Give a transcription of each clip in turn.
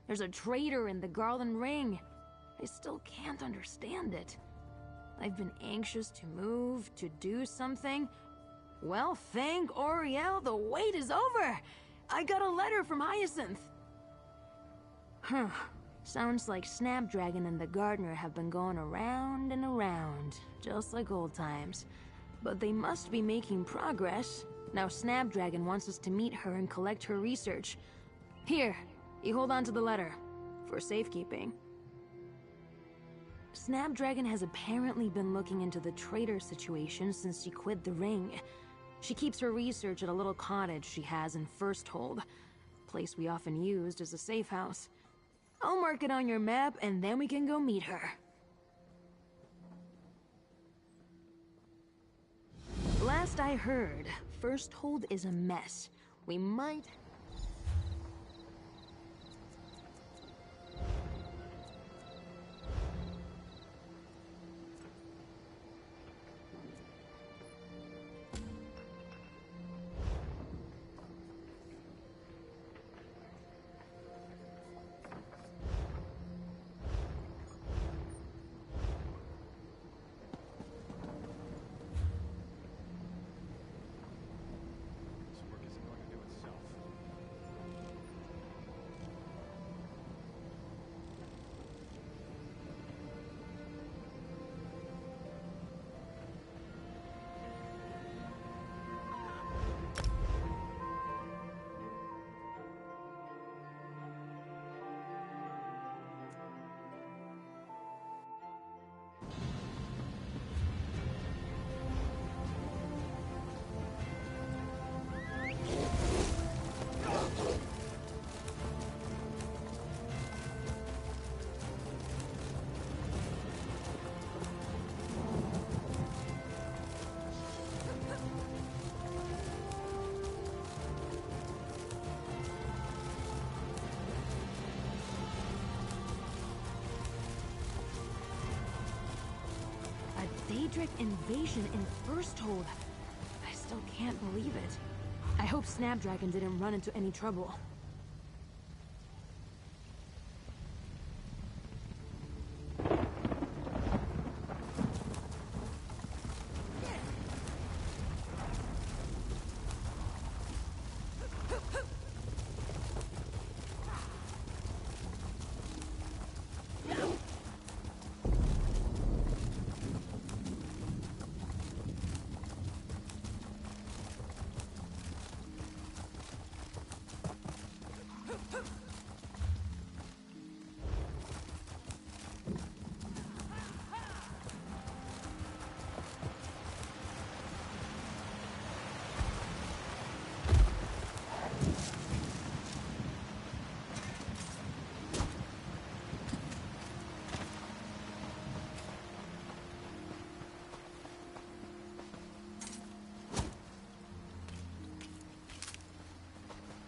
There's a traitor in the Garland Ring. I still can't understand it. I've been anxious to move, to do something. Well, thank Auriel, the wait is over! I got a letter from Hyacinth. Huh. Sounds like Snapdragon and the gardener have been going around and around, just like old times. But they must be making progress. Now Snapdragon wants us to meet her and collect her research. Here, you hold on to the letter, for safekeeping. Snapdragon has apparently been looking into the traitor situation since she quit the ring. She keeps her research at a little cottage she has in Firsthold, a place we often used as a safe house. I'll mark it on your map, and then we can go meet her. Last I heard, Firsthold is a mess. We might... Daedric invasion in Firsthold. I still can't believe it. I hope Snapdragon didn't run into any trouble.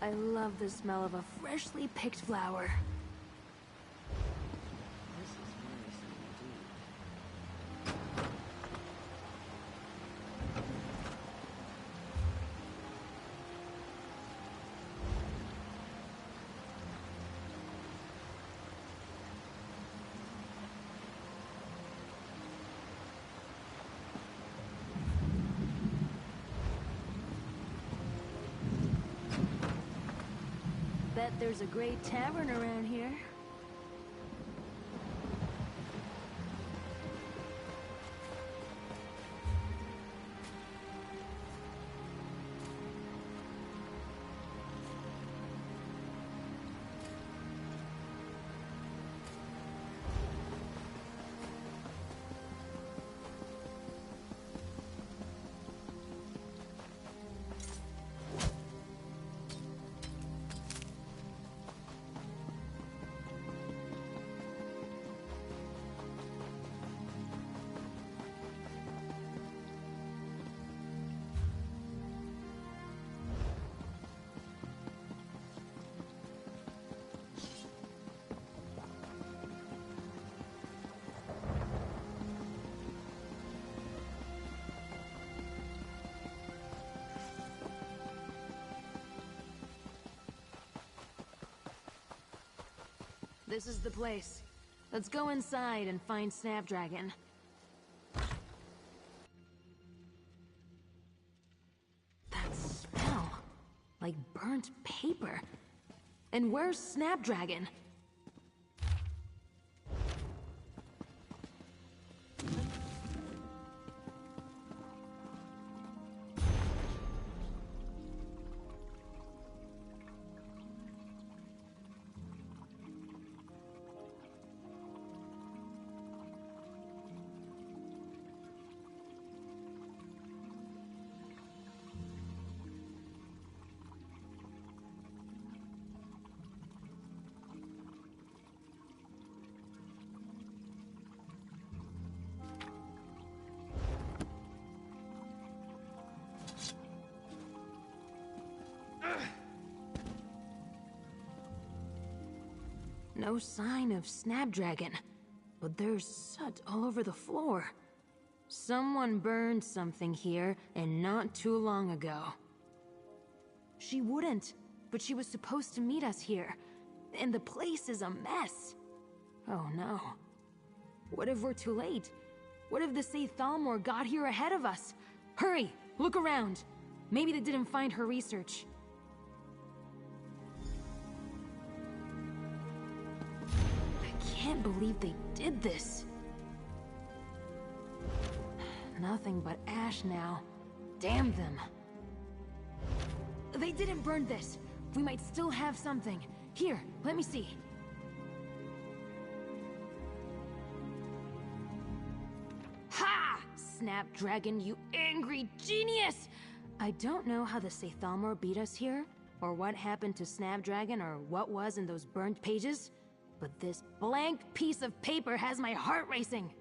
I love the smell of a freshly picked flower. This is nice indeed. Bet there's a great tavern around here. This is the place. Let's go inside and find Snapdragon. That smell. Like burnt paper. And where's Snapdragon? No sign of Snapdragon, but there's soot all over the floor. Someone burned something here, and not too long ago. She wouldn't, but she was supposed to meet us here, and the place is a mess. Oh no. What if we're too late? What if the Thalmor got here ahead of us? Hurry, look around. Maybe they didn't find her research. I can't believe they did this. Nothing but ash now. Damn them. They didn't burn this. We might still have something. Here, let me see. Ha! Snapdragon, you angry genius! I don't know how the Thalmor beat us here, or what happened to Snapdragon, or what was in those burnt pages. But this blank piece of paper has my heart racing.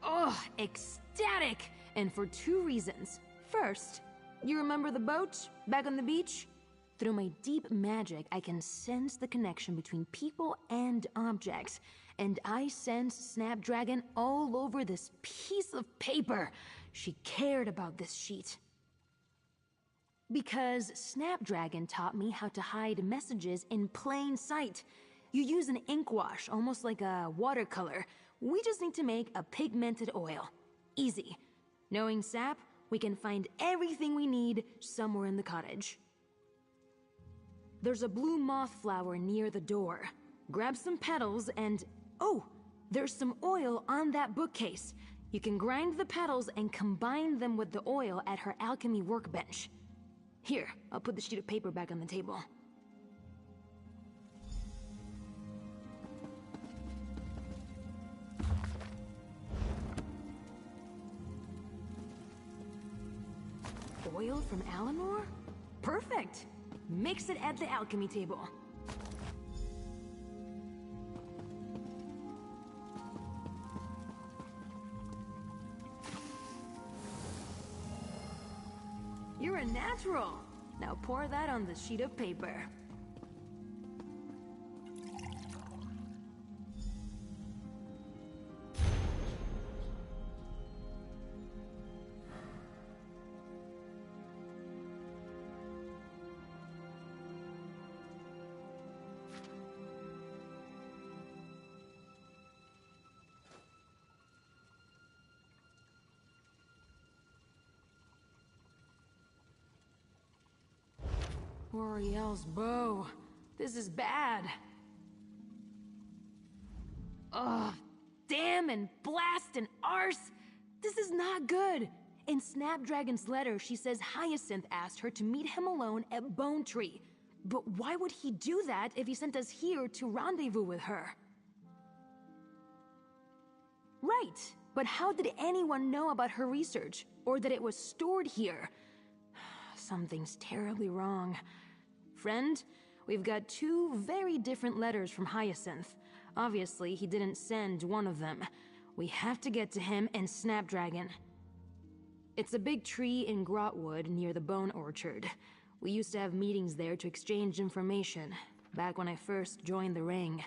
Ugh, ecstatic! And for two reasons. First, you remember the boat back on the beach? Through my deep magic, I can sense the connection between people and objects. And I sense Snapdragon all over this piece of paper. She cared about this sheet. Because Snapdragon taught me how to hide messages in plain sight. You use an ink wash, almost like a watercolor. We just need to make a pigmented oil. Easy. Knowing Sap, we can find everything we need somewhere in the cottage. There's a blue moth flower near the door. Grab some petals and... oh! There's some oil on that bookcase. You can grind the petals and combine them with the oil at her alchemy workbench. Here, I'll put the sheet of paper back on the table. Oil from Alanor? Perfect! Mix it at the alchemy table. You're a natural! Now pour that on the sheet of paper. Oriel's bow. This is bad. Ugh. Damn and blast and arse. This is not good. In Snapdragon's letter, she says Hyacinth asked her to meet him alone at Bone Tree. But why would he do that if he sent us here to rendezvous with her? Right. But how did anyone know about her research? Or that it was stored here? Something's terribly wrong. Friend, we've got two very different letters from Hyacinth. Obviously, he didn't send one of them. We have to get to him and Snapdragon. It's a big tree in Grotwood near the Bone Orchard. We used to have meetings there to exchange information, back when I first joined the Ring.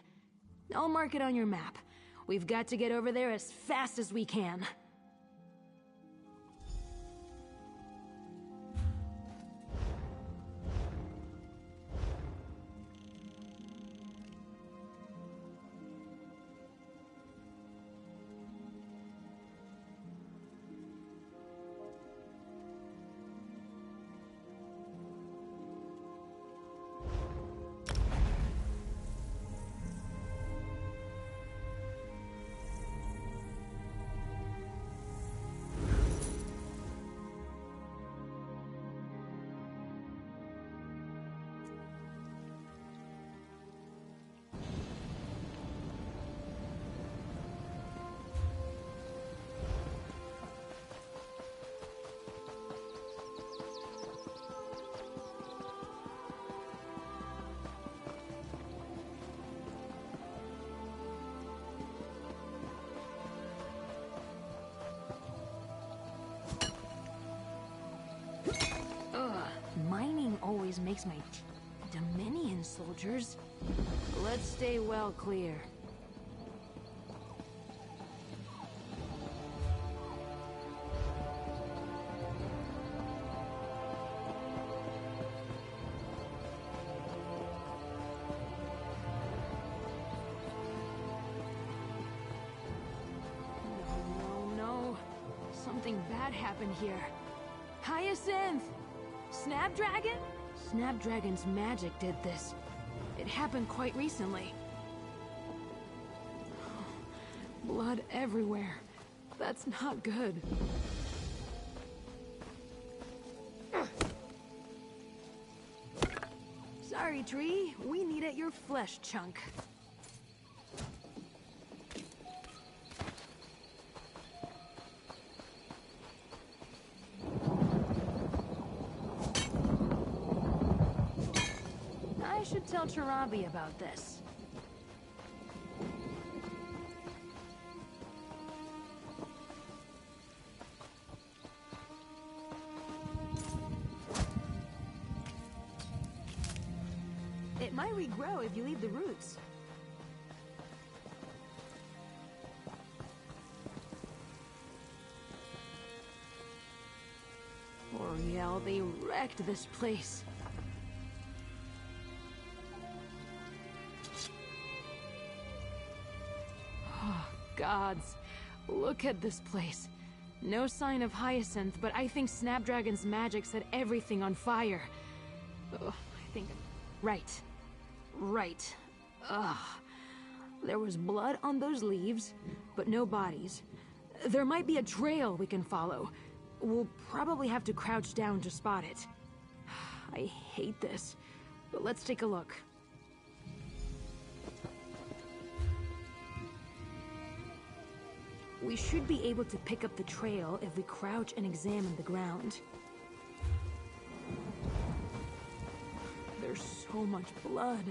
I'll mark it on your map. We've got to get over there as fast as we can. always makes my Dominion soldiers. Let's stay well clear. No. Something bad happened here. Hyacinth! Snapdragon? Snapdragon's magic did this. It happened quite recently. Blood everywhere. That's not good. Sorry, Tree. We needed your flesh chunk. I should tell Tarabi about this. It might regrow if you leave the roots. Oriel, they wrecked this place. Gods, look at this place. No sign of Hyacinth, but I think Snapdragon's magic set everything on fire. Ugh, I think... Right. Ugh. There was blood on those leaves, but no bodies. There might be a trail we can follow. We'll probably have to crouch down to spot it. I hate this, but let's take a look. We should be able to pick up the trail if we crouch and examine the ground. There's so much blood.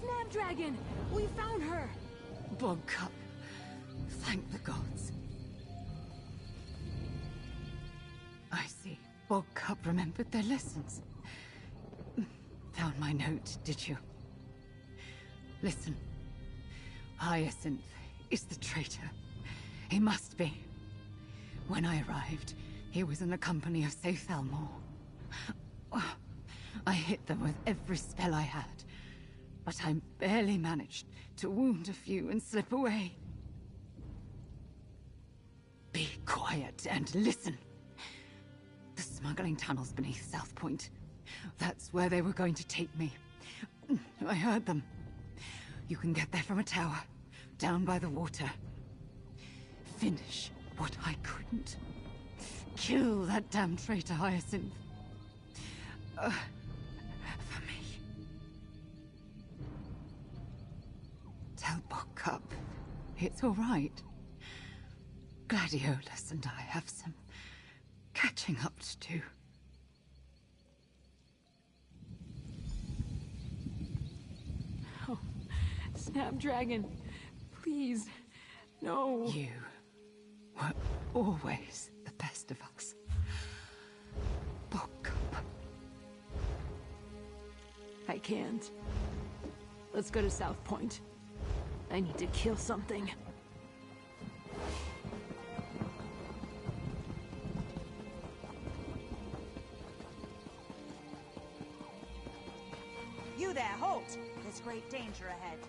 Snapdragon! We found her! Bogcup. Thank the gods. I see. Bogcup remembered their lessons. Found my note, did you? Listen. Hyacinth is the traitor. He must be. When I arrived, he was in the company of Saith Elmore. I hit them with every spell I had. But I barely managed to wound a few and slip away. Be quiet and listen. The smuggling tunnels beneath South Point. That's where they were going to take me. I heard them. You can get there from a tower, down by the water. Finish what I couldn't. Kill that damn traitor, Hyacinth. For me. Tell Bogcup it's all right. Gladiolus and I have some catching up to do. Oh, Snapdragon, please, no. You were always the best of us. Bogcup. I can't. Let's go to South Point. I need to kill something. You there, halt! There's great danger ahead.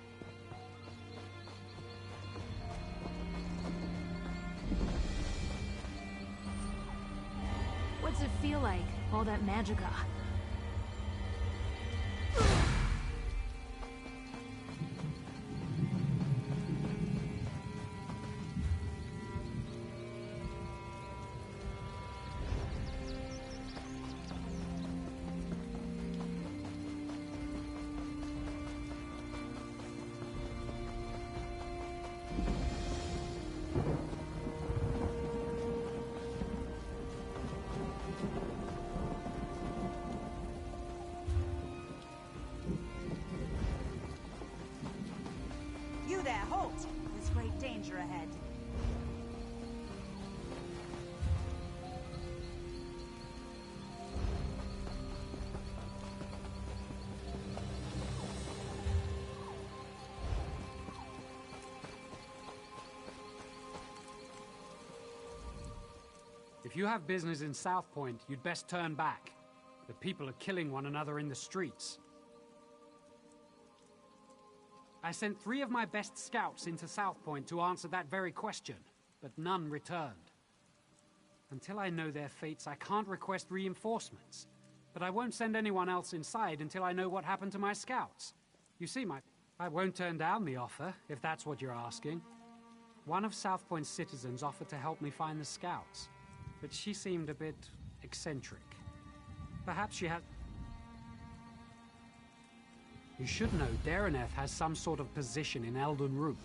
What's it feel like, all that magicka? You there, halt! There's great danger ahead. If you have business in South Point, you'd best turn back. The people are killing one another in the streets. I sent 3 of my best scouts into South Point to answer that very question, but none returned. Until I know their fates, I can't request reinforcements. But I won't send anyone else inside until I know what happened to my scouts. You see, I won't turn down the offer, if that's what you're asking. One of South Point's citizens offered to help me find the scouts, but she seemed a bit eccentric. Perhaps she had... You should know Desarraigo has some sort of position in Elden Root.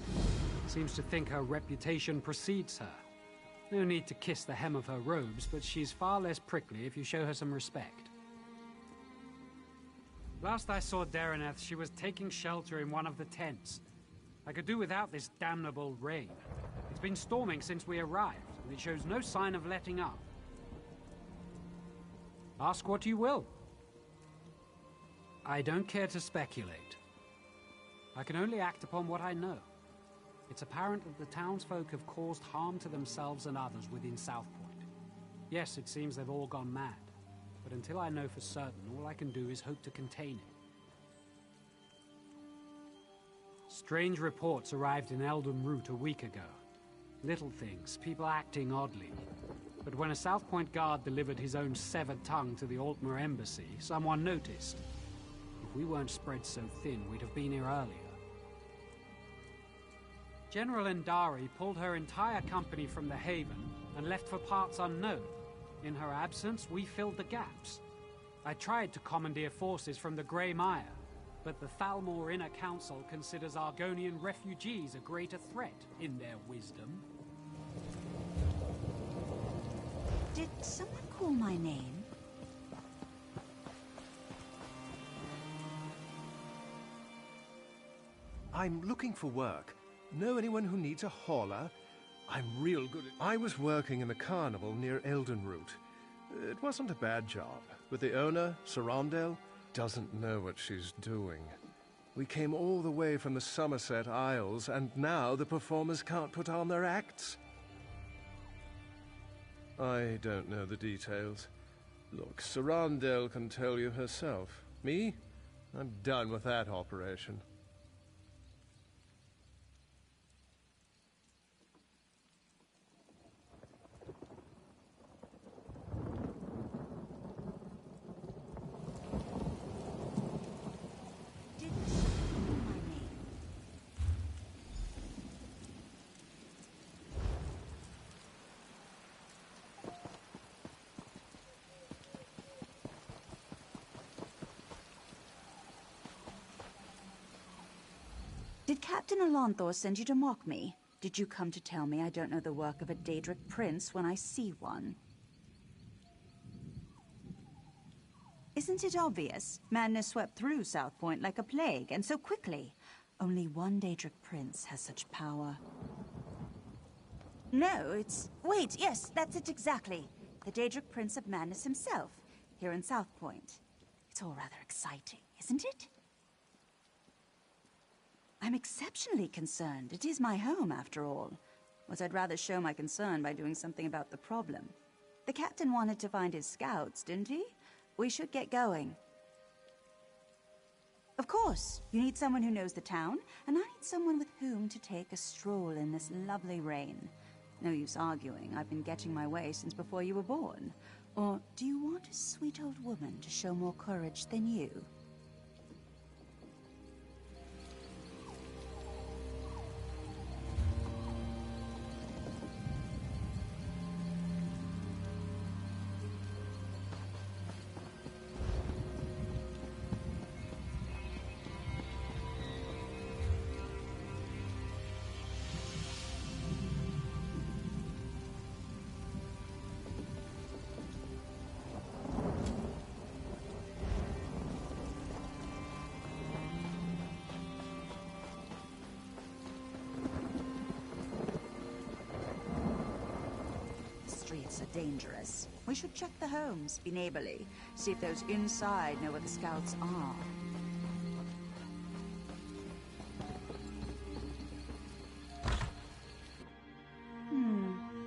Seems to think her reputation precedes her. No need to kiss the hem of her robes, but she's far less prickly if you show her some respect. Last I saw Desarraigo, she was taking shelter in one of the tents. I could do without this damnable rain. It's been storming since we arrived, and it shows no sign of letting up. Ask what you will. I don't care to speculate. I can only act upon what I know. It's apparent that the townsfolk have caused harm to themselves and others within South Point. Yes, it seems they've all gone mad, but until I know for certain, all I can do is hope to contain it. Strange reports arrived in Elden Root a week ago. Little things, people acting oddly. But when a South Point guard delivered his own severed tongue to the Altmer embassy, someone noticed. If we weren't spread so thin, we'd have been here earlier. General Endari pulled her entire company from the Haven and left for parts unknown. In her absence, we filled the gaps. I tried to commandeer forces from the Grey Mire, but the Thalmor Inner Council considers Argonian refugees a greater threat, in their wisdom. Did someone call my name? I'm looking for work. Know anyone who needs a hauler? I'm real good at... I was working in a carnival near Elden Root. It wasn't a bad job, but the owner, Sarandel, doesn't know what she's doing. We came all the way from the Somerset Isles, and now the performers can't put on their acts. I don't know the details. Look, Sarandel can tell you herself. Me? I'm done with that operation. Did Captain Alonthor send you to mock me? Did you come to tell me I don't know the work of a Daedric prince when I see one? Isn't it obvious? Madness swept through South Point like a plague, and so quickly. Only one Daedric prince has such power. No, it's... Wait, yes, that's it exactly. The Daedric Prince of Madness himself, here in South Point. It's all rather exciting, isn't it? I'm exceptionally concerned. It is my home, after all. Was I'd rather show my concern by doing something about the problem. The captain wanted to find his scouts, didn't he? We should get going. Of course. You need someone who knows the town, and I need someone with whom to take a stroll in this lovely rain. No use arguing. I've been getting my way since before you were born. Or do you want a sweet old woman to show more courage than you? Streets are dangerous. We should check the homes, be neighborly, see if those inside know where the scouts are.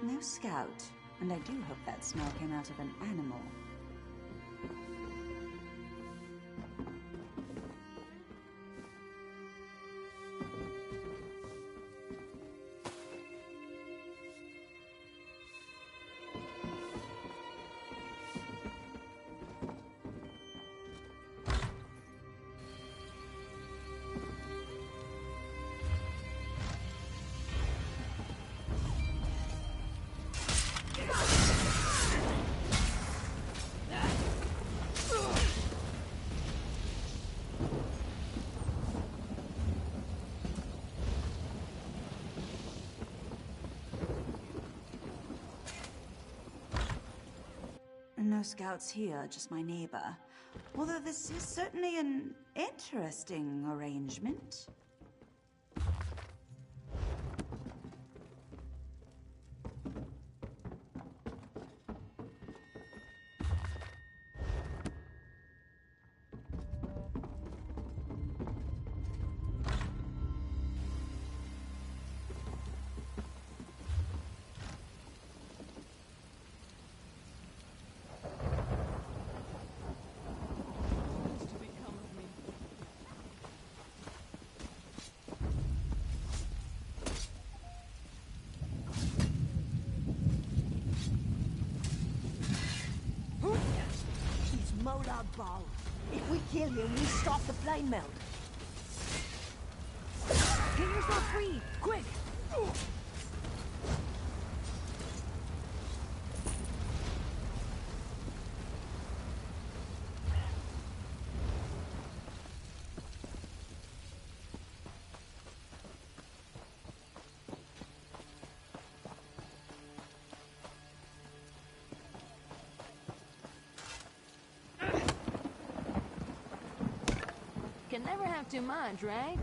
No scout. And I do hope that smell came out of an animal. No scouts here, just my neighbor. Although this is certainly an interesting arrangement. Molar Ball. If we kill him, we stop the flame melt. Get yourself free, quick! Can never have too much, right?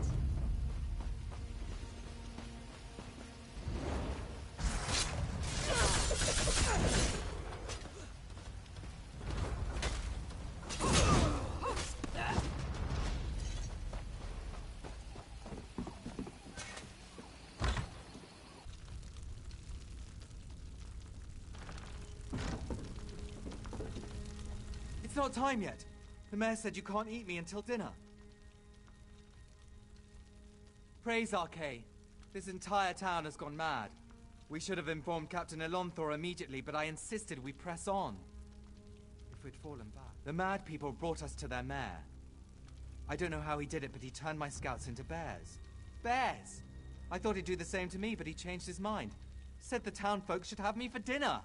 It's not time yet. The mayor said you can't eat me until dinner. Praise Arcay. This entire town has gone mad. We should have informed Captain Elonthor immediately, but I insisted we press on. If we'd fallen back. The mad people brought us to their mayor. I don't know how he did it, but he turned my scouts into bears. Bears! I thought he'd do the same to me, but he changed his mind. Said the town folks should have me for dinner.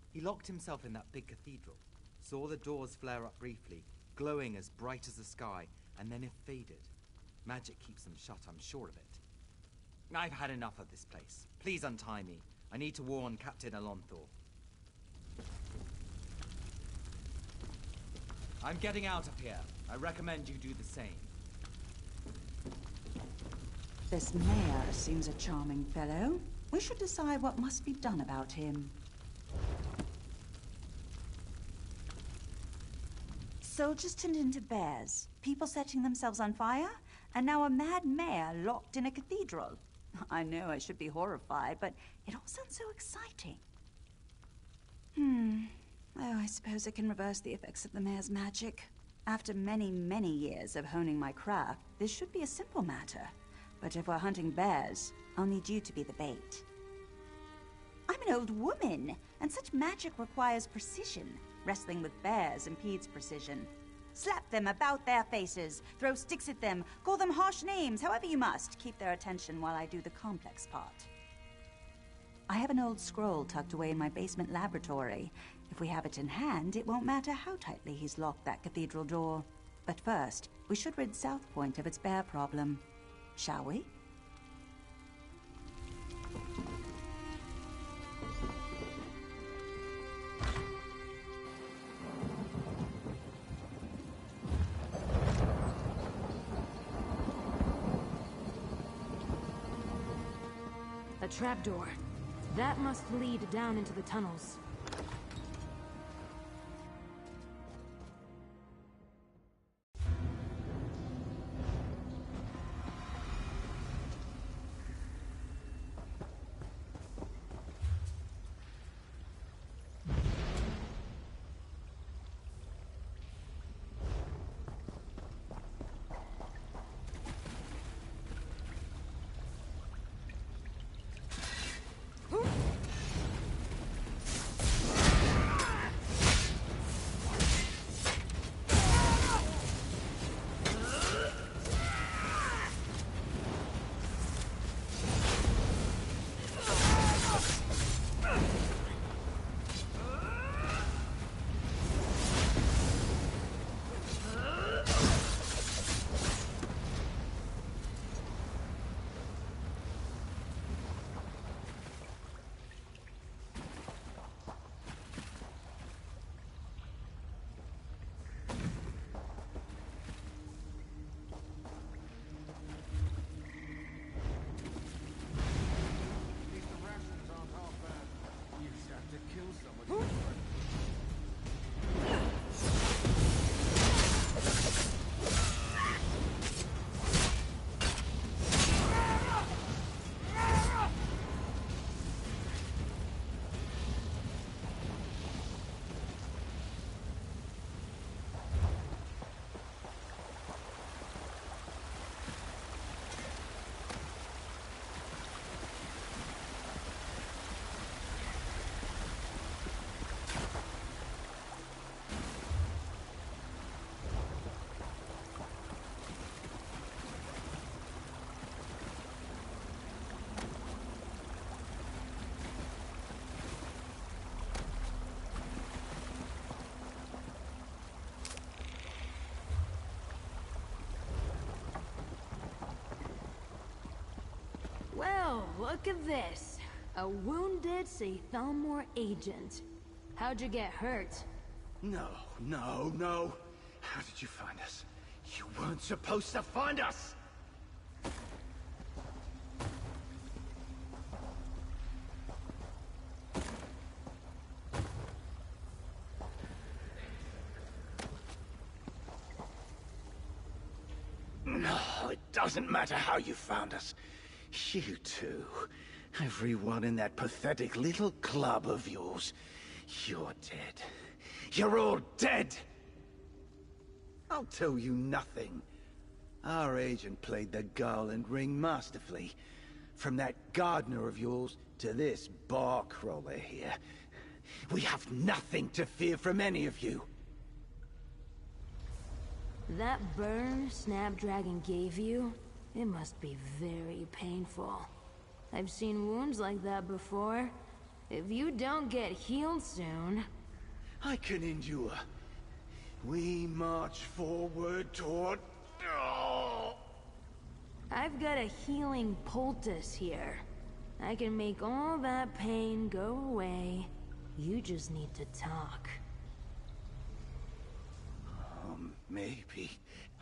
He locked himself in that big cathedral. Saw the doors flare up briefly, glowing as bright as the sky, and then it faded. Magic keeps them shut, I'm sure of it. I've had enough of this place. Please untie me. I need to warn Captain Elonthor. I'm getting out of here. I recommend you do the same. This mayor seems a charming fellow. We should decide what must be done about him. Soldiers turned into bears, people setting themselves on fire, and now a mad mayor locked in a cathedral. I know I should be horrified, but it all sounds so exciting. Oh, I suppose it can reverse the effects of the mayor's magic. After many, many years of honing my craft, this should be a simple matter. But if we're hunting bears, I'll need you to be the bait. I'm an old woman, and such magic requires precision. Wrestling with bears impedes precision. Slap them about their faces, throw sticks at them, call them harsh names, however you must. Keep their attention while I do the complex part. I have an old scroll tucked away in my basement laboratory. If we have it in hand, it won't matter how tightly he's locked that cathedral door. But first, we should rid South Point of its bear problem. Shall we? A trapdoor. That must lead down into the tunnels. Well, look at this. A wounded Thalmor agent. How'd you get hurt? No. How did you find us? You weren't supposed to find us! No, it doesn't matter how you found us. You two, everyone in that pathetic little club of yours, you're dead. You're all dead! I'll tell you nothing. Our agent played the garland ring masterfully. From that gardener of yours to this bar crawler here. We have nothing to fear from any of you. That burn Snapdragon gave you, it must be very painful. I've seen wounds like that before. If you don't get healed soon... I can endure. We march forward toward... Oh. I've got a healing poultice here. I can make all that pain go away. You just need to talk. Maybe.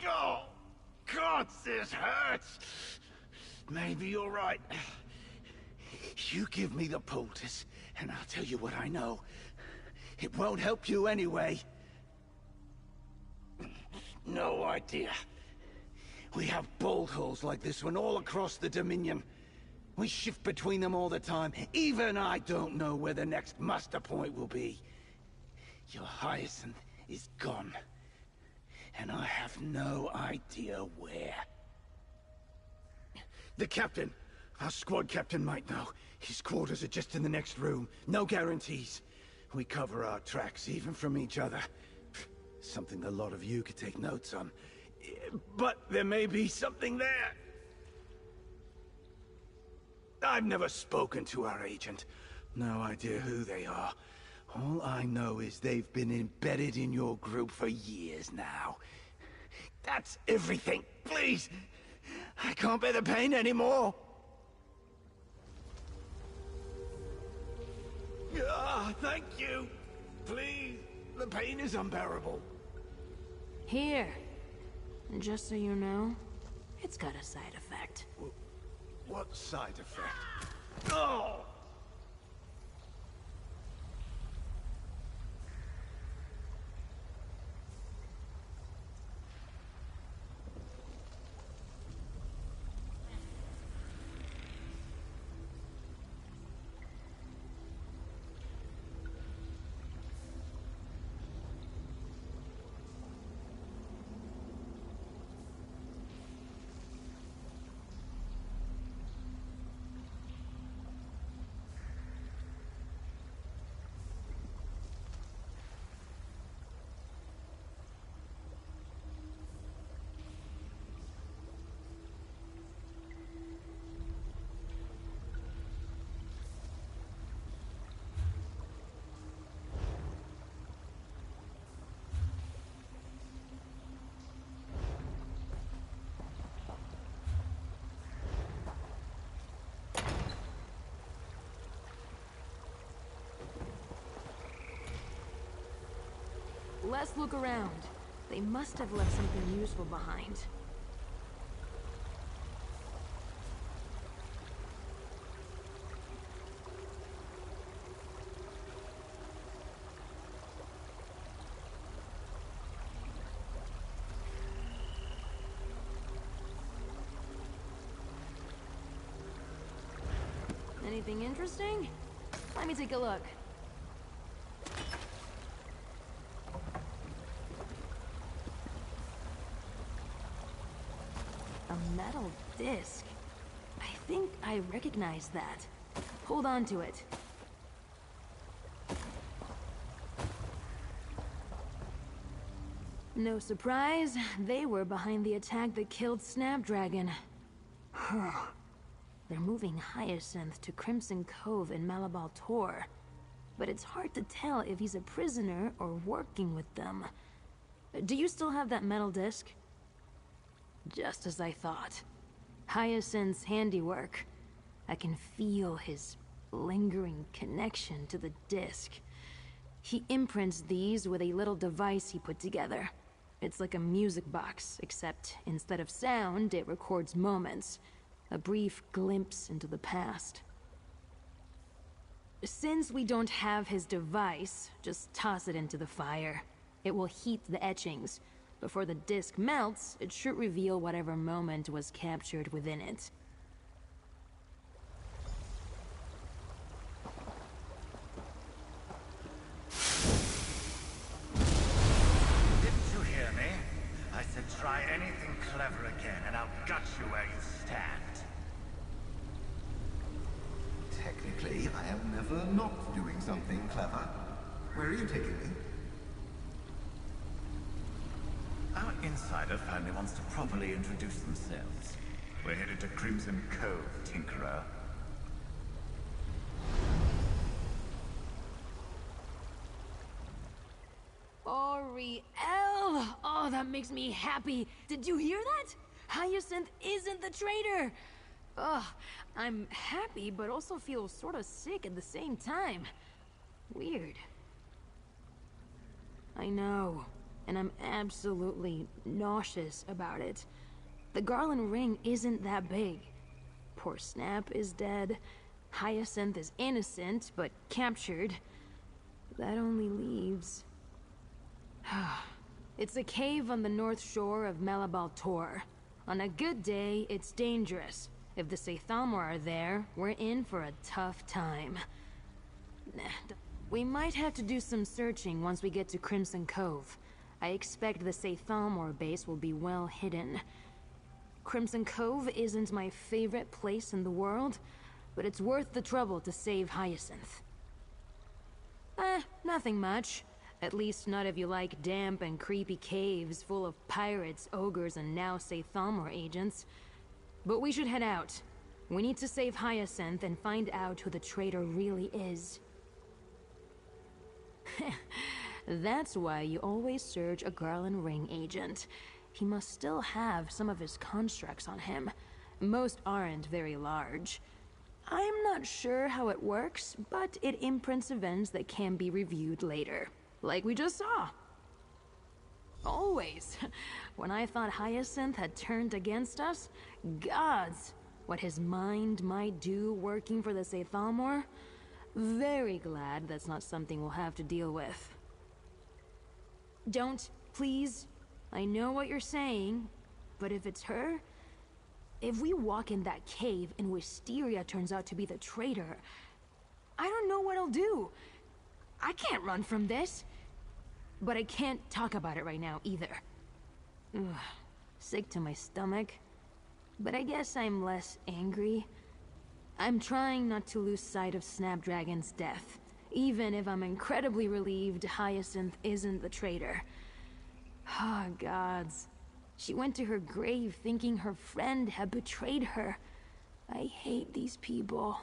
Oh, God, this hurts. Maybe you're right. You give me the poultice, and I'll tell you what I know. It won't help you anyway. No idea. We have bolt holes like this one all across the Dominion. We shift between them all the time. Even I don't know where the next muster point will be. Your Hyacinth is gone. and I have no idea where. The captain! Our squad captain might know. His quarters are just in the next room. No guarantees. We cover our tracks, even from each other. Something a lot of you could take notes on. But there may be something there. I've never spoken to our agent. No idea who they are. All I know is they've been embedded in your group for years now. That's everything. Please! I can't bear the pain anymore! Ah, thank you! Please! The pain is unbearable. Here. And just so you know, it's got a side effect. What side effect? Oh! Let's look around. They must have left something useful behind. Anything interesting? Let me take a look. A metal disc. I think I recognize that. Hold on to it. No surprise, they were behind the attack that killed Snapdragon. They're moving Hyacinth to Crimson Cove in Malabal Tor. But it's hard to tell if he's a prisoner or working with them. Do you still have that metal disc? Just as I thought. Hyacinth's handiwork. I can feel his lingering connection to the disc. He imprints these with a little device he put together. It's like a music box, except instead of sound, it records moments. A brief glimpse into the past. Since we don't have his device, just toss it into the fire. It will heat the etchings. Before the disc melts, it should reveal whatever moment was captured within it. Didn't you hear me? I said try anything clever again, and I'll gut you where you stand. Technically, I am never not doing something clever. Where are you taking me? Our insider finally wants to properly introduce themselves. We're headed to Crimson Cove, Tinkerer. Oriel! Oh, that makes me happy. Did you hear that? Hyacinth isn't the traitor! Ugh, I'm happy, but also feel sort of sick at the same time. Weird. I know, and I'm absolutely nauseous about it. The Garland ring isn't that big. Poor Snap is dead. Hyacinth is innocent, but captured. That only leaves... It's a cave on the north shore of Malabal Tor. On a good day, it's dangerous. If the Saythalmor are there, we're in for a tough time. We might have to do some searching once we get to Crimson Cove. I expect the Sathamor base will be well hidden. Crimson Cove isn't my favorite place in the world, but it's worth the trouble to save Hyacinth. Nothing much. At least not if you like damp and creepy caves full of pirates, ogres, and now Sathamor agents. But we should head out. We need to save Hyacinth and find out who the traitor really is. That's why you always search a Garland Ring agent. He must still have some of his constructs on him. Most aren't very large. I'm not sure how it works, but it imprints events that can be reviewed later. Like we just saw. Always. When I thought Hyacinth had turned against us, gods, what his mind might do working for the Sathamor. Very glad that's not something we'll have to deal with. Don't, please. I know what you're saying, but if it's her... If we walk in that cave and Wisteria turns out to be the traitor, I don't know what I'll do. I can't run from this. But I can't talk about it right now either. Ugh, sick to my stomach. But I guess I'm less angry. I'm trying not to lose sight of Snapdragon's death, even if I'm incredibly relieved Hyacinth isn't the traitor. Ah, gods. She went to her grave thinking her friend had betrayed her. I hate these people.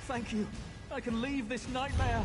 Thank you. I can leave this nightmare.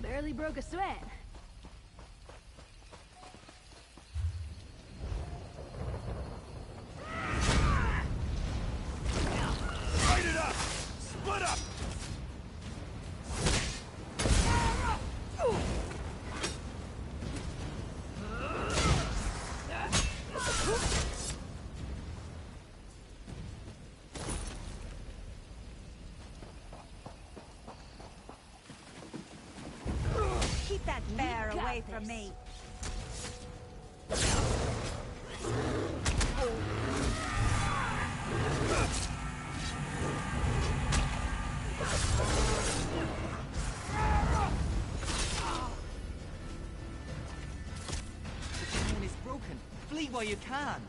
Barely broke a sweat. Light it up! Split up! Keep that bear away from me. Fight while you can.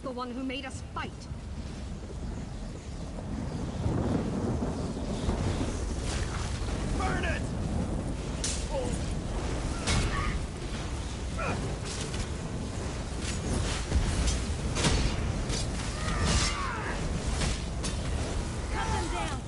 The one who made us fight. Burn it! Cut them down.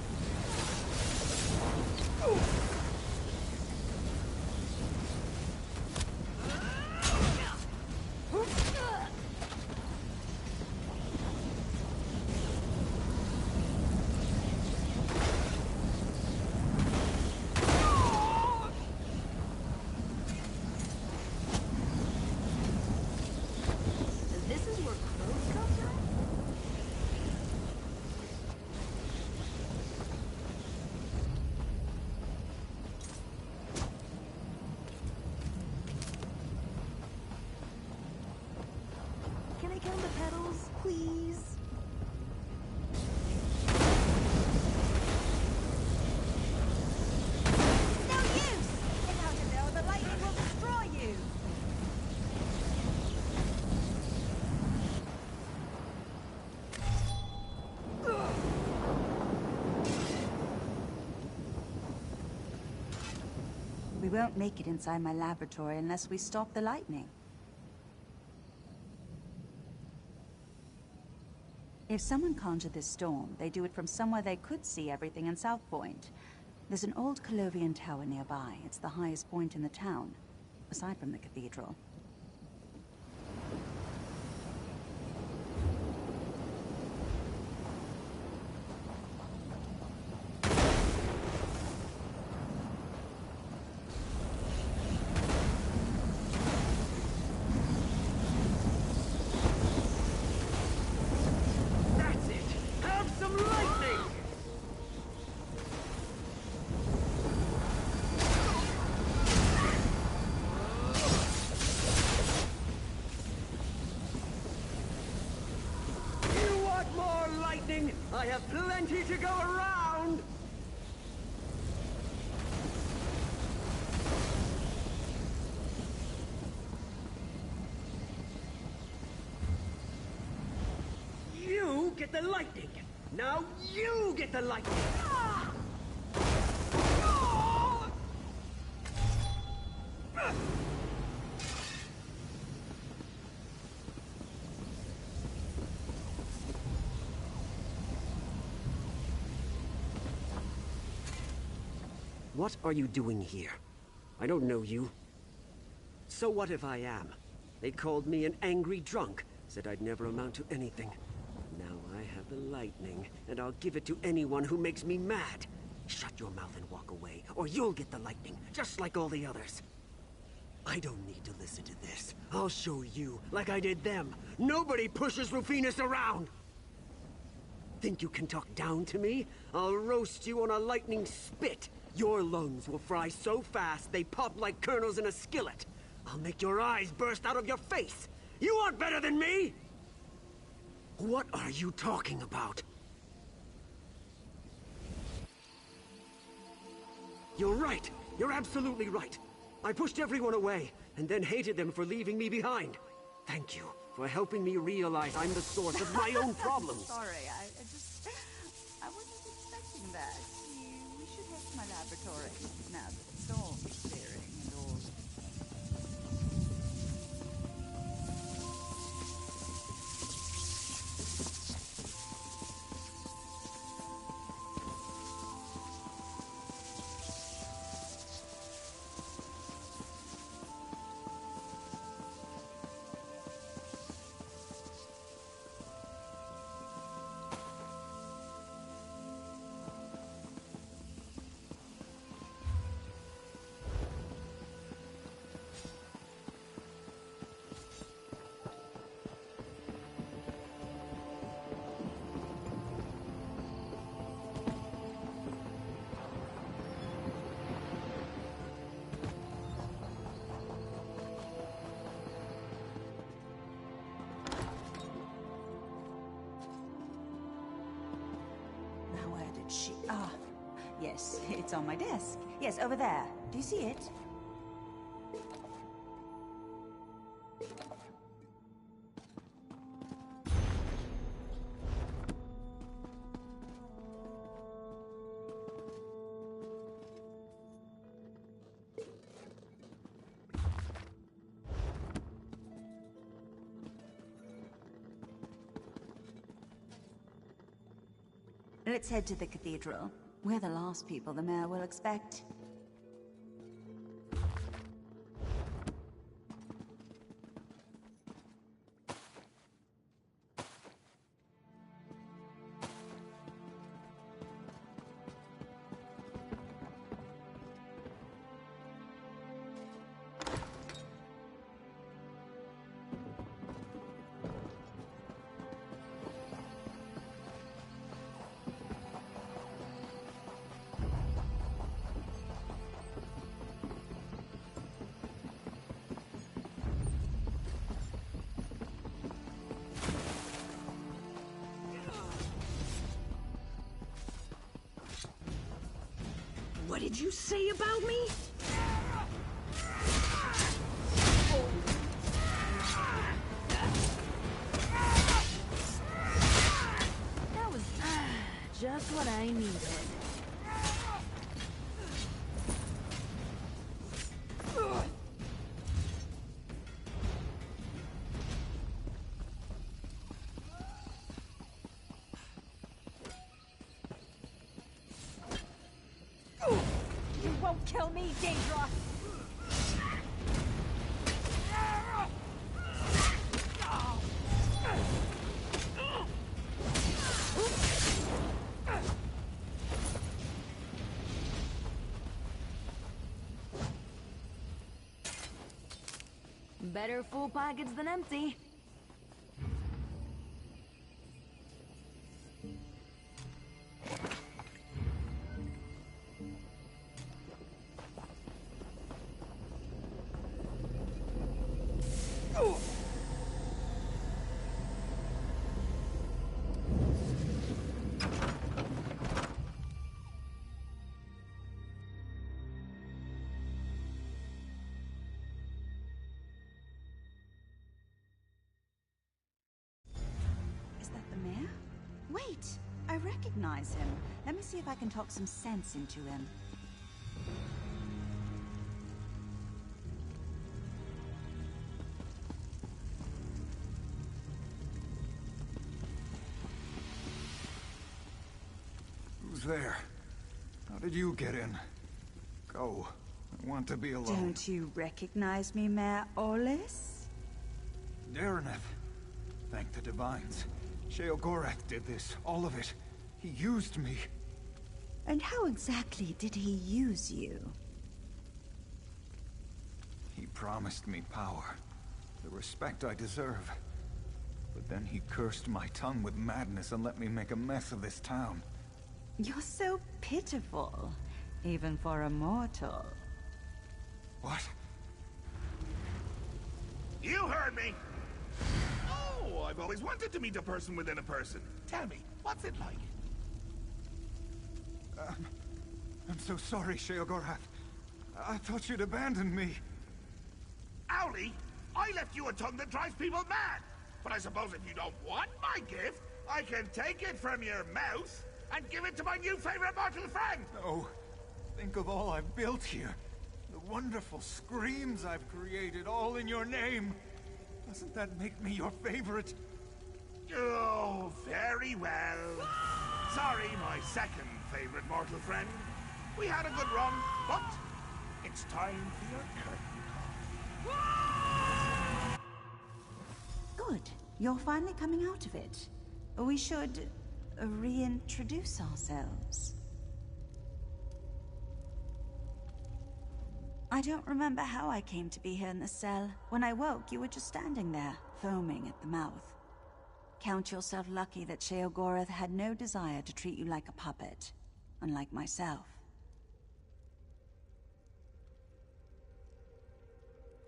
We won't make it inside my laboratory unless we stop the lightning. If someone conjured this storm, they do it from somewhere they could see everything in South Point. There's an old Colovian tower nearby. It's the highest point in the town, aside from the cathedral. I have plenty to go around! You get the lightning! Now you get the lightning! Ah! What are you doing here? I don't know you. So what if I am? They called me an angry drunk, said I'd never amount to anything. Now I have the lightning, and I'll give it to anyone who makes me mad. Shut your mouth and walk away, or you'll get the lightning, just like all the others. I don't need to listen to this. I'll show you, like I did them. Nobody pushes Rufinus around! think you can talk down to me? I'll roast you on a lightning spit. Your lungs will fry so fast they pop like kernels in a skillet. I'll make your eyes burst out of your face. You aren't better than me! What are you talking about? You're right. You're absolutely right. I pushed everyone away, and then hated them for leaving me behind. Thank you for helping me realize I'm the source of my own problems. Sorry, I wasn't expecting that. We should head to my laboratory now that the storm's clearing and all. Yes, it's on my desk. Yes, over there. Do you see it? Let's head to the cathedral. We're the last people the mayor will expect. What did you say about me? That was just what I needed. Kill me, Daedra! Better full pockets than empty. Wait, I recognize him. Let me see if I can talk some sense into him. Who's there? How did you get in? Go. I want to be alone. Don't you recognize me, Mayor Orlis? Dareneth. Thank the Divines. Sheogorath did this, all of it. He used me. And how exactly did he use you? He promised me power, the respect I deserve. But Then he cursed my tongue with madness and let me make a mess of this town. You're so pitiful, even for a mortal. What? You heard me! Oh, I've always wanted to meet a person within a person. Tell me, what's it like? I'm so sorry, Sheogorath. I thought you'd abandoned me. Owlie, I left you a tongue that drives people mad. But I suppose if you don't want my gift, I can take it from your mouth and give it to my new favorite mortal friend. No. Think of all I've built here. The wonderful screams I've created, all in your name. Doesn't that make me your favorite? Oh, very well. Sorry, my second favorite mortal friend. We had a good run, but it's time for your curtain call. Good. You're finally coming out of it. We should reintroduce ourselves. I don't remember how I came to be here in the cell. When I woke, you were just standing there, foaming at the mouth. Count yourself lucky that Sheogorath had no desire to treat you like a puppet, unlike myself.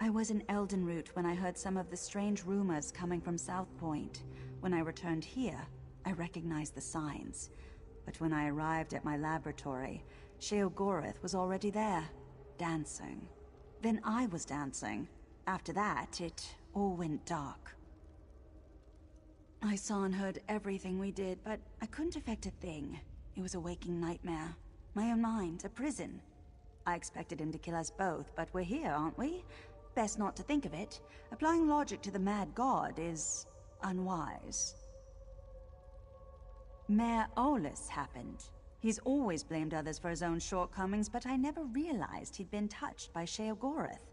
I was in Eldenroot when I heard some of the strange rumors coming from South Point. When I returned here, I recognized the signs. But when I arrived at my laboratory, Sheogorath was already there, dancing. Then I was dancing. After that, it all went dark. I saw and heard everything we did, but I couldn't affect a thing. It was a waking nightmare. My own mind, a prison. I expected him to kill us both, but we're here, aren't we? Best not to think of it. Applying logic to the mad god is unwise. Mayor Olus happened. He's always blamed others for his own shortcomings, but I never realized he'd been touched by Sheogorath.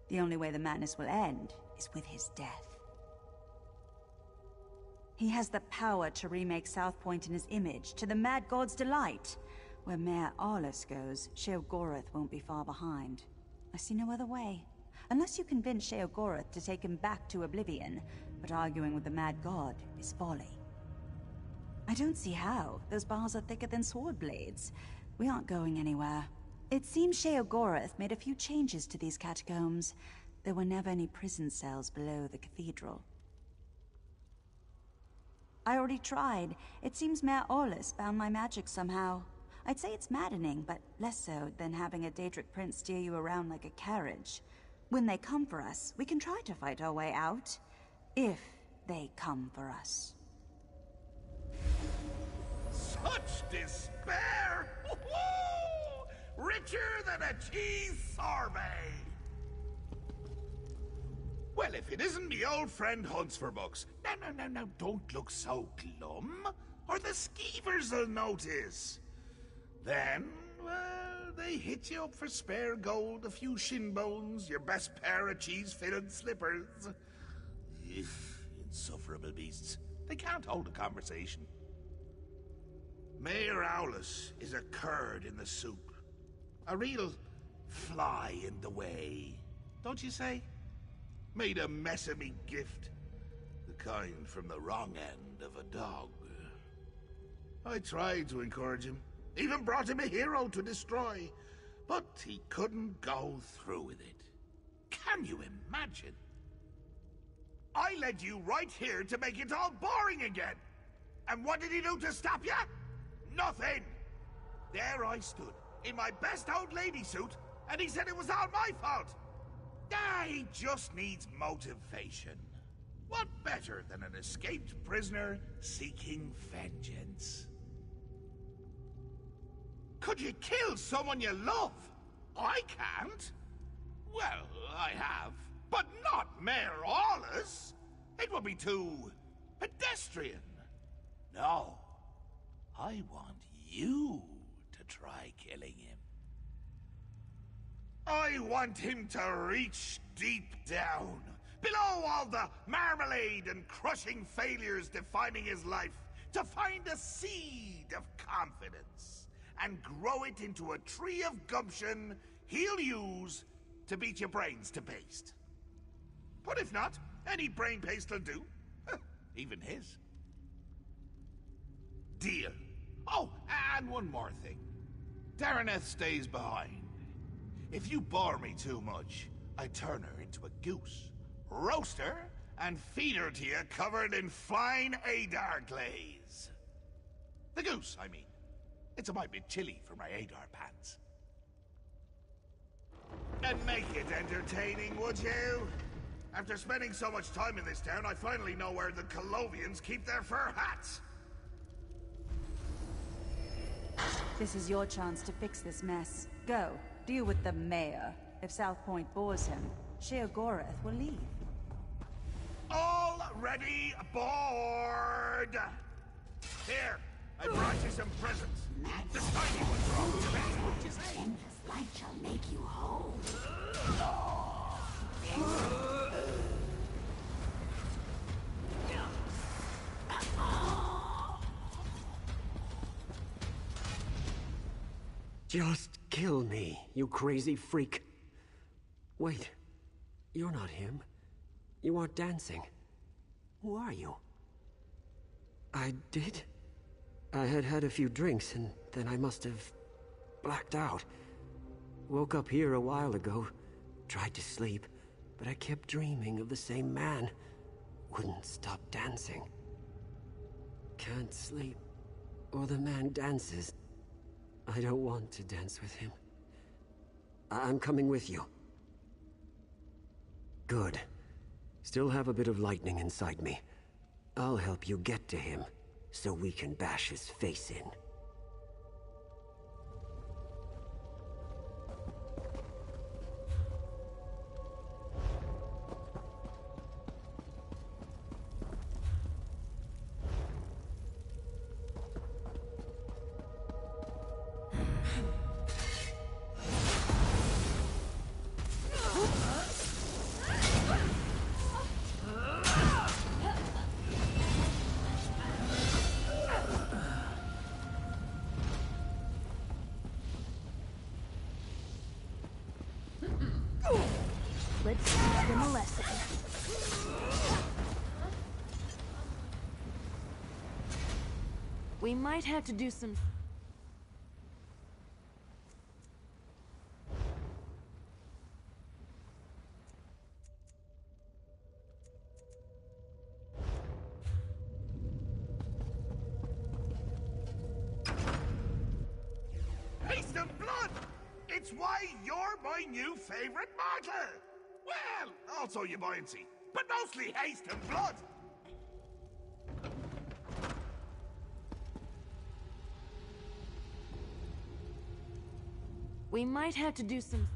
The only way the madness will end is with his death. He has the power to remake South Point in his image, to the mad god's delight. Where Mayor Olus goes, Sheogorath won't be far behind. I see no other way. Unless you convince Sheogorath to take him back to oblivion, but arguing with the mad god is folly. I don't see how. Those bars are thicker than sword blades. We aren't going anywhere. It seems Sheogorath made a few changes to these catacombs. There were never any prison cells below the cathedral. I already tried. It seems Mayor Olus bound my magic somehow. I'd say it's maddening, but less so than having a Daedric prince steer you around like a carriage. When they come for us, we can try to fight our way out. If they come for us. Such despair! Richer than a cheese sorbet! Well, if it isn't me old friend Hunts for Bucks. No, don't look so glum, or the skeevers'll notice. Then, well, they hit you up for spare gold, a few shin bones, your best pair of cheese-filled slippers. Insufferable beasts. They can't hold a conversation. Mayor Owlus is a curd in the soup. A real fly in the way, don't you say? Made a mess of me gift. The kind from the wrong end of a dog. I tried to encourage him. Even brought him a hero to destroy. But he couldn't go through with it. Can you imagine? I led you right here to make it all boring again. And what did he do to stop you? Nothing! There I stood, in my best old lady suit, and he said it was all my fault. He just needs motivation. What better than an escaped prisoner seeking vengeance? Could you kill someone you love? I can't. Well, I have, but not Mayor Olus. It would be too pedestrian. No, I want you to try killing him. I want him to reach deep down, below all the marmalade and crushing failures defining his life, to find a seed of confidence and grow it into a tree of gumption he'll use to beat your brains to paste. But if not, any brain paste will do. Even his. Deal. Oh, and one more thing. Dareneth stays behind. If you bore me too much, I turn her into a goose, roast her, and feed her to you covered in fine Adar glaze. The goose, I mean. It's a mite bit chilly for my Adar pants. And make it entertaining, would you? After spending so much time in this town, I finally know where the Colovians keep their fur hats. This is your chance to fix this mess. Go, deal with the mayor. If South Point bores him, Sheogorath will leave. Already bored! Here, I brought you some presents. The tiny ones are all the best. Just endless light shall make you whole. Just kill me, you crazy freak. Wait, you're not him. You aren't dancing. Who are you? I did? I had had a few drinks, and then I must have blacked out. Woke up here a while ago, tried to sleep, but I kept dreaming of the same man. Wouldn't stop dancing. Can't sleep, or the man dances. I don't want to dance with him. I'm coming with you. Good. Still have a bit of lightning inside me. I'll help you get to him, so we can bash his face in. Let's teach them a lesson. We might have to do some... Haste of blood! It's why you're my new favorite martyr! Well, also your buoyancy, but mostly haste and blood! We might have to do some...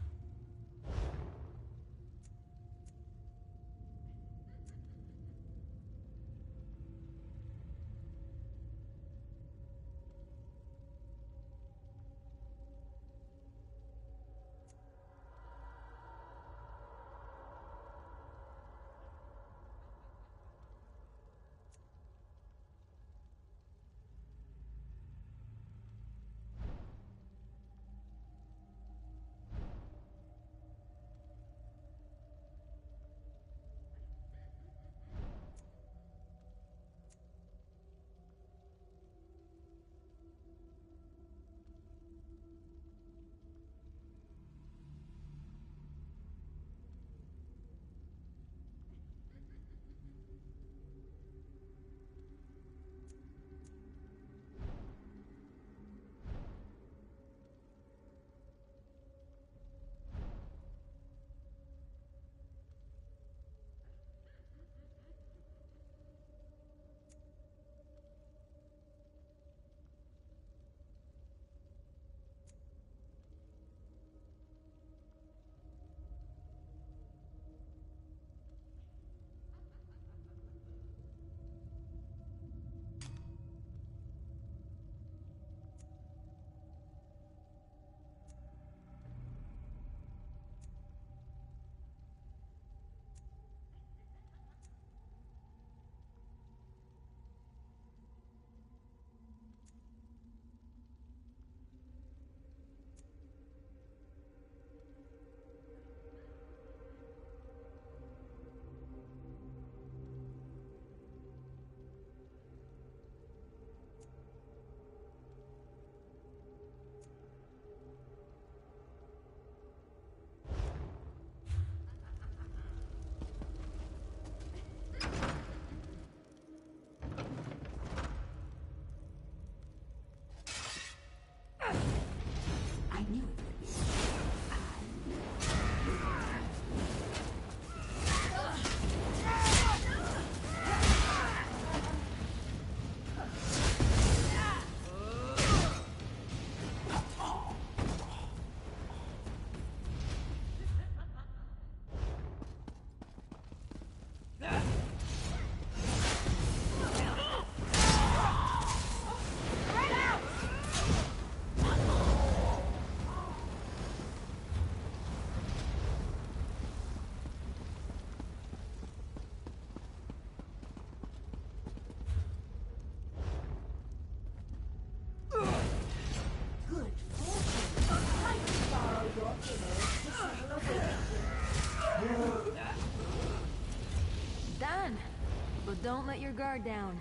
don't let your guard down.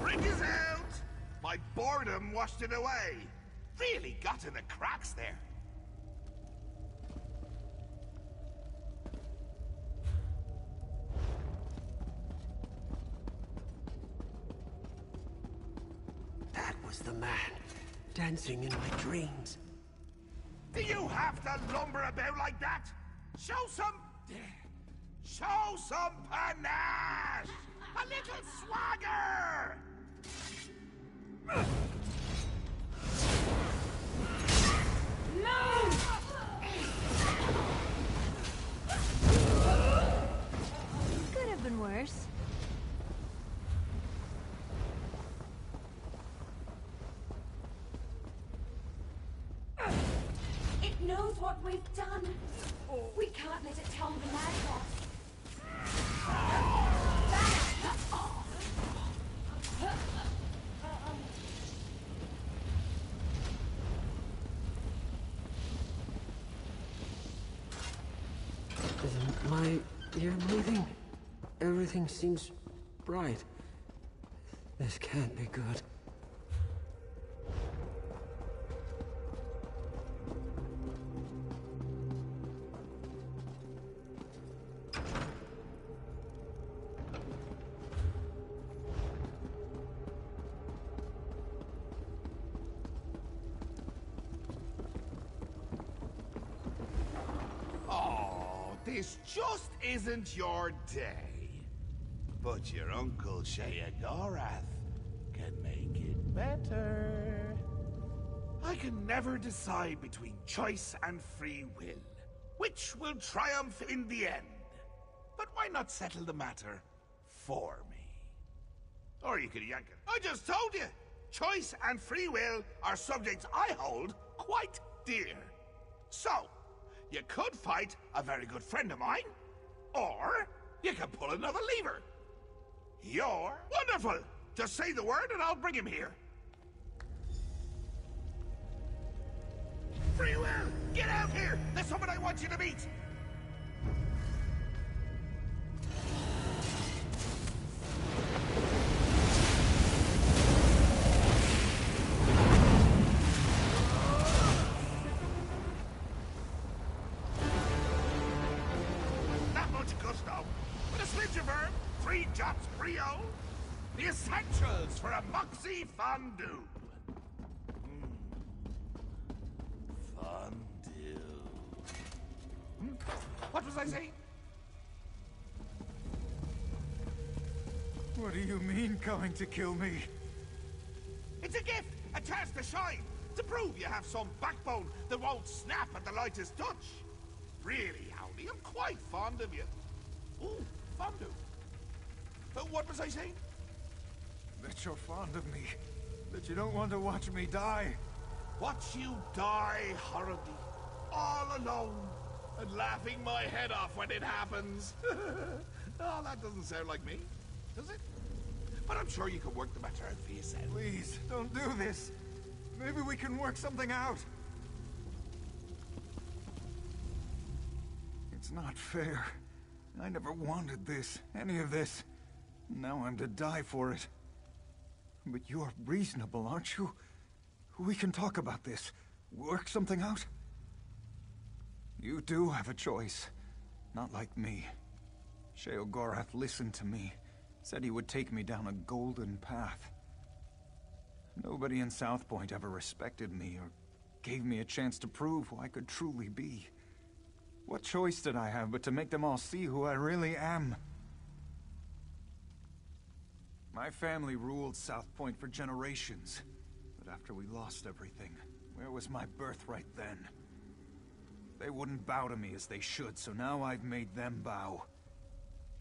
Ring is out! My boredom washed it away. Really got in the cracks there. That was the man, dancing in my dreams. Do you have to lumber about like that? Show some panache! A little swagger! No! Could have been worse. It knows what we've done. We can't let it tell the mad boss. Am I ear breathing? Everything seems bright. This can't be good. This just isn't your day. But your Uncle Sheogorath can make it better. I can never decide between choice and free will. Which will triumph in the end? But why not settle the matter for me? Or you could yank it. I just told you! Choice and free will are subjects I hold quite dear. So, you could fight a very good friend of mine, or you can pull another lever. You're wonderful! Just say the word and I'll bring him here. Free will! Get out here! There's someone I want you to meet! The essentials for a moxie fondue. Fondue. What was I saying? What do you mean, coming to kill me? It's a gift, a chance to shine, to prove you have some backbone that won't snap at the lightest touch. Really, Howdy, I'm quite fond of you. Ooh, fondue. What was I saying? That you're fond of me. That you don't want to watch me die. Watch you die horribly. All alone. And laughing my head off when it happens. Oh, that doesn't sound like me, does it? But I'm sure you can work the matter out for yourself. Please, don't do this. Maybe we can work something out. It's not fair. I never wanted this, any of this. Now I'm to die for it. But you're reasonable, aren't you? We can talk about this. Work something out. You do have a choice. Not like me. Sheogorath listened to me. Said he would take me down a golden path. Nobody in South Point ever respected me or gave me a chance to prove who I could truly be. What choice did I have but to make them all see who I really am? My family ruled South Point for generations. But after we lost everything, where was my birthright then? They wouldn't bow to me as they should, so now I've made them bow.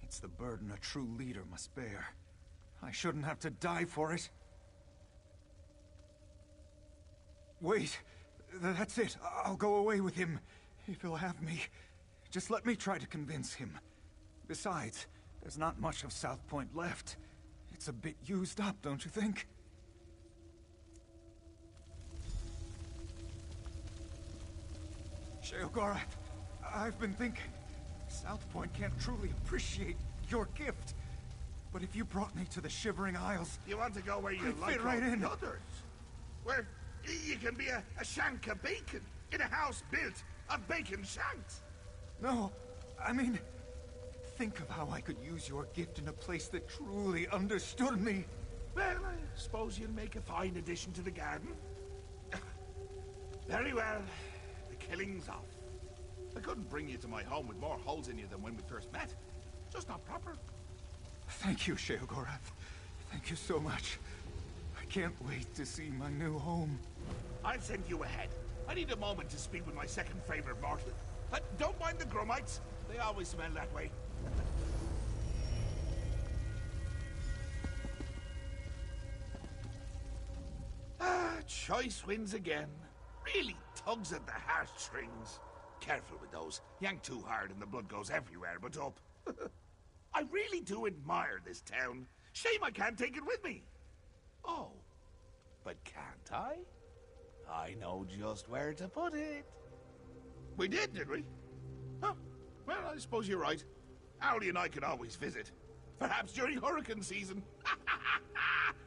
It's the burden a true leader must bear. I shouldn't have to die for it. Wait, that's it. I'll go away with him, if he'll have me. Just let me try to convince him. Besides, there's not much of South Point left. It's a bit used up, don't you think? Sheogorath, I've been thinking. South Point can't truly appreciate your gift. But if you brought me to the Shivering Isles... You want to go where you I'd like fit right in. others? Where you can be a shank of bacon in a house built of bacon shanks. No, I mean... Think of how I could use your gift in a place that truly understood me. Well, I suppose you'll make a fine addition to the garden. Very well. The killing's off. I couldn't bring you to my home with more holes in you than when we first met. Just not proper. Thank you, Sheogorath. Thank you so much. I can't wait to see my new home. I'll send you ahead. I need a moment to speak with my second favorite mortal. Don't mind the Grummites. They always smell that way. Choice wins again. Really tugs at the heartstrings. Careful with those. Yank too hard and the blood goes everywhere but up. I really do admire this town. Shame I can't take it with me. Oh, but can't I? I know just where to put it. We did we? Huh. Well, I suppose you're right. Owlie and I can always visit. Perhaps during hurricane season.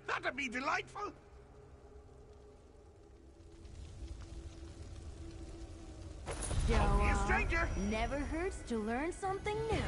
That'd be delightful. Show Don't be a off. stranger. Never hurts to learn something new.